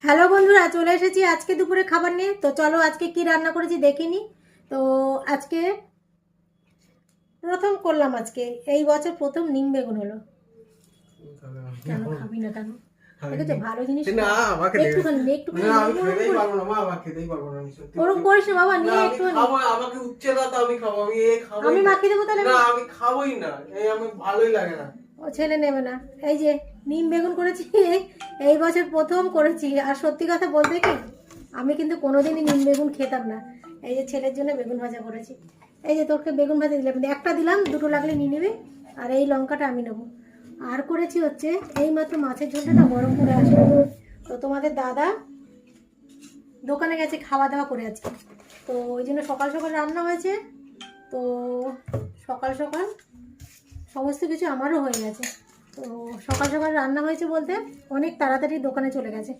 Hello বন্ধুরা, চলে এসেছি আজকে দুপুরে খাবার নিয়ে। তো চলো আজকে কি রান্না করেছি দেখিনি। তো আজকে প্রথম করলাম, আজকে এই বছর প্রথম নিম বেগুন হলো। কেন খাবি না কেন? দেখেছো ভালো জিনিস না আমাকে একটুখানি একটুখানি আমি খেতেই পারবো না মা, আমাকে খেতেই পারবো না আমি সত্যি। ওরকম করিস না বাবা, নিয়ে আমি একটুখানি। খাবো, আমাকে উচ্ছে দাও তো আমি খাবো, আমি খাবো আমি মাখিয়ে দেবো তাহলে। না, আমি খাবোই না, এই আমি ভালোই লাগে না। ও ছেলে নেবে না। এই যে নিম বেগুন করেছি, এই বছর প্রথম করেছি। আর সত্যি কথা বলতে কি, আমি কিন্তু কোনোদিনই নিম বেগুন খেতাম না। এই যে ছেলের জন্য বেগুন ভাজা করেছি। এই যে তোকে বেগুন ভাজা দিলাম, একটা দিলাম, দুটো লাগলে নিয়ে নেবে। আর এই লঙ্কাটা আমি নেবো। আর করেছি হচ্ছে এই মাত্র মাছের ঝোলটা না গরম করে আসলো। তো তোমাদের দাদা দোকানে গেছে খাওয়া দাওয়া করে আছে, তো ওই জন্য সকাল সকাল রান্না হয়েছে। তো সকাল সকাল সমস্ত কিছু আমারও হয়ে গেছে। তো সকাল সকাল রান্না হয়েছে বলতে অনেক তাড়াতাড়ি দোকানে চলে গেছে।